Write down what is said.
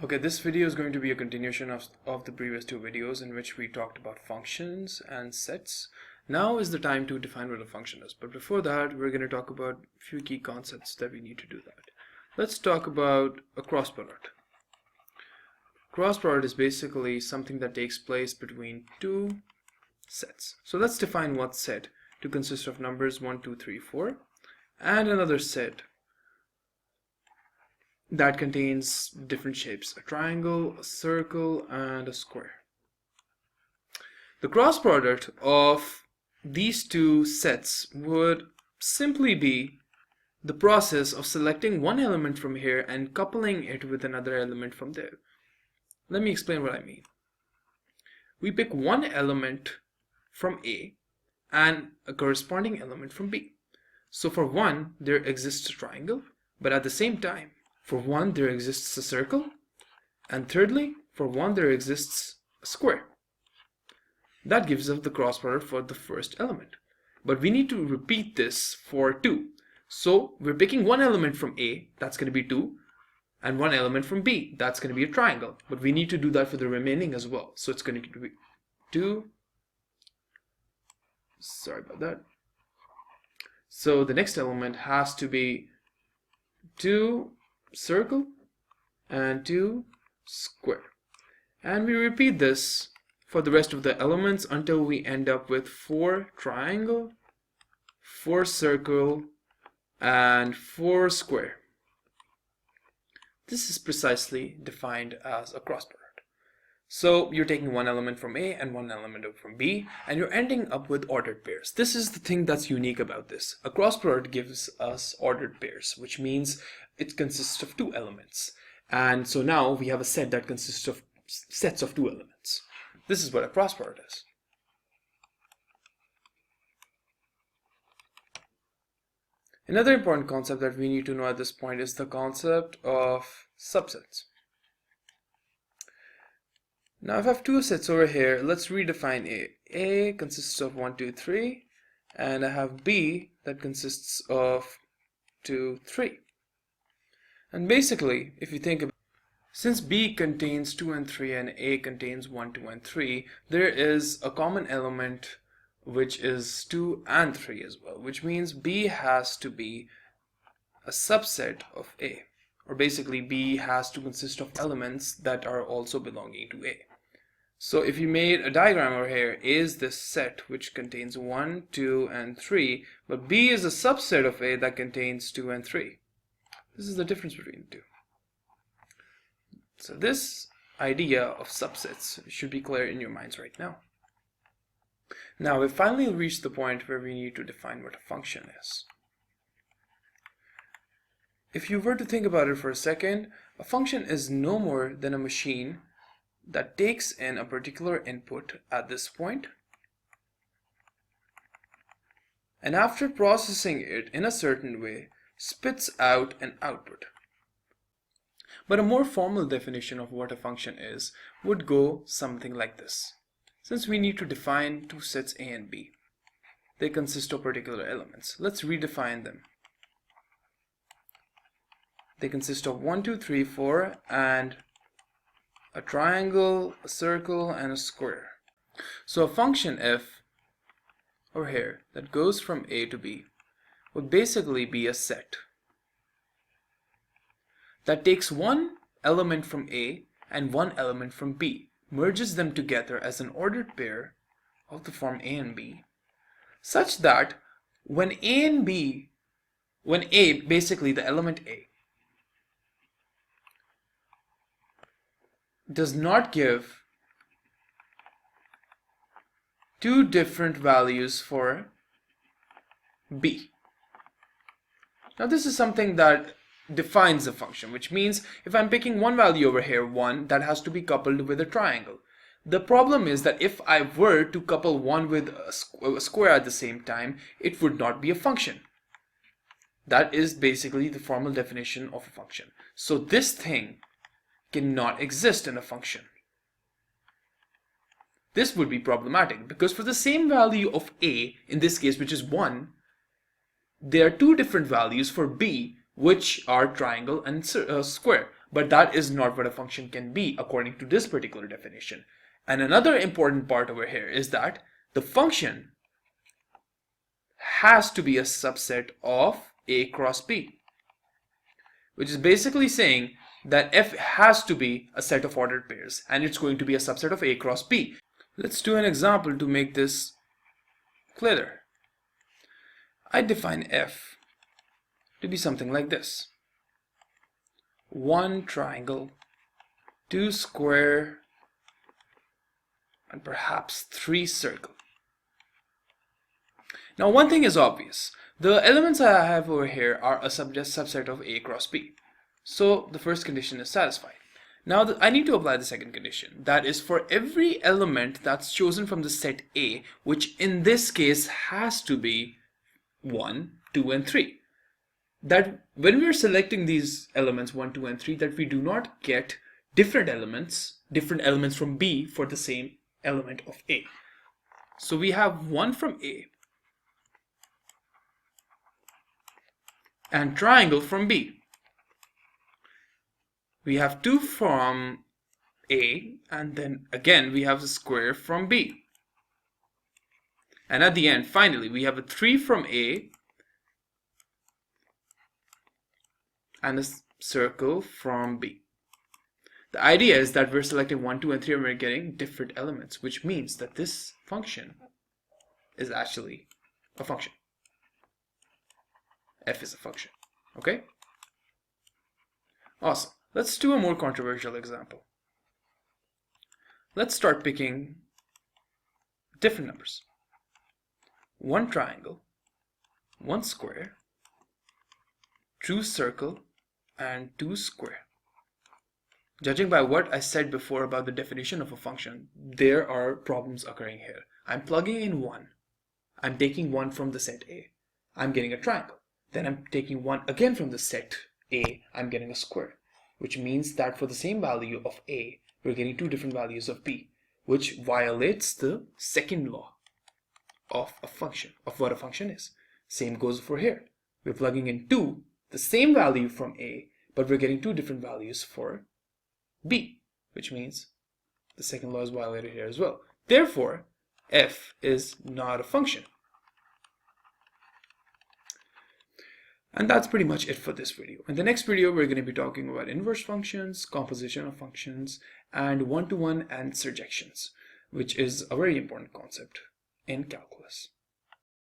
Okay, this video is going to be a continuation of the previous two videos in which we talked about functions and sets. Now is the time to define what a function is, but before that we're going to talk about a few key concepts that we need to do that. Let's talk about a cross product. Cross product is basically something that takes place between two sets. So let's define one set to consist of numbers 1, 2, 3, 4 and another set that contains different shapes, a triangle, a circle, and a square. The cross product of these two sets would simply be the process of selecting one element from here and coupling it with another element from there. Let me explain what I mean. We pick one element from A and a corresponding element from B. So for one, there exists a triangle, but at the same time, for one, there exists a circle, and thirdly, for one, there exists a square. That gives us the cross product for the first element. But we need to repeat this for 2. So we're picking one element from A, that's going to be 2, and one element from B, that's going to be a triangle. But we need to do that for the remaining as well. So it's going to be 2. Sorry about that. So the next element has to be 2 circle and 2 square, and we repeat this for the rest of the elements until we end up with 4 triangle, 4 circle, and 4 square. This is precisely defined as a cross product. So you're taking one element from A and one element from B, and you're ending up with ordered pairs. This is the thing that's unique about this. A cross product gives us ordered pairs, which means it consists of 2 elements. And so now we have a set that consists of sets of 2 elements. This is what a cross product is. Another important concept that we need to know at this point is the concept of subsets. Now if I have 2 sets over here, let's redefine A. A consists of 1, 2, 3, and I have B that consists of 2, 3. And basically, if you think about it, since B contains 2 and 3 and A contains 1, 2, and 3, there is a common element which is 2 and 3 as well, which means B has to be a subset of A, or basically B has to consist of elements that are also belonging to A. So if you made a diagram over here, A is this set which contains 1, 2, and 3, but B is a subset of A that contains 2 and 3. This is the difference between the two. So this idea of subsets should be clear in your minds right now. Now we've finally reached the point where we need to define what a function is. If you were to think about it for a second, a function is no more than a machine that takes in a particular input at this point, and after processing it in a certain way, spits out an output. But a more formal definition of what a function is would go something like this. Since we need to define 2 sets A and B, they consist of particular elements. Let's redefine them. They consist of 1, 2, 3, 4, and a triangle, a circle, and a square. So a function f over here that goes from A to B would basically be a set that takes one element from A and one element from B, merges them together as an ordered pair of the form A and B, such that when A, basically the element A, does not give 2 different values for B. Now this is something that defines a function, which means if I'm picking one value over here, 1, that has to be coupled with a triangle. The problem is that if I were to couple 1 with a square at the same time, it would not be a function. That is basically the formal definition of a function. So this thing cannot exist in a function. This would be problematic because for the same value of A, in this case which is 1, there are 2 different values for B which are triangle and square. but that is not what a function can be according to this particular definition. And another important part over here is that the function has to be a subset of A cross B, which is basically saying that f has to be a set of ordered pairs and it's going to be a subset of A cross B. Let's do an example to make this clearer. I define f to be something like this: 1 triangle, 2 square, and perhaps 3 circle. Now one thing is obvious. The elements I have over here are a subset of A cross B. So the first condition is satisfied. Now I need to apply the second condition. That is, for every element that's chosen from the set A, which in this case has to be 1, 2, and 3. That when we are selecting these elements 1, 2, and 3, that we do not get different elements from B for the same element of A. So we have 1 from A and triangle from B. We have 2 from A, and then again we have the square from B. And at the end, finally, we have a 3 from A and a circle from B. The idea is that we're selecting 1, 2, and 3 and we're getting different elements, which means that this function is actually a function. F is a function. Okay? Awesome. Let's do a more controversial example. Let's start picking different numbers. 1 triangle, 1 square, 2 circle, and 2 square. Judging by what I said before about the definition of a function, there are problems occurring here. I'm plugging in 1. I'm taking 1 from the set A. I'm getting a triangle. Then I'm taking 1 again from the set A. I'm getting a square. Which means that for the same value of A, we're getting 2 different values of B, which violates the second law of a function, of what a function is. Same goes for here. We're plugging in 2, the same value from A, but we're getting 2 different values for B, which means the second law is violated here as well. Therefore, f is not a function. And that's pretty much it for this video. In the next video, we're going to be talking about inverse functions, composition of functions, and one-to-one and surjections, which is a very important concept in calculus.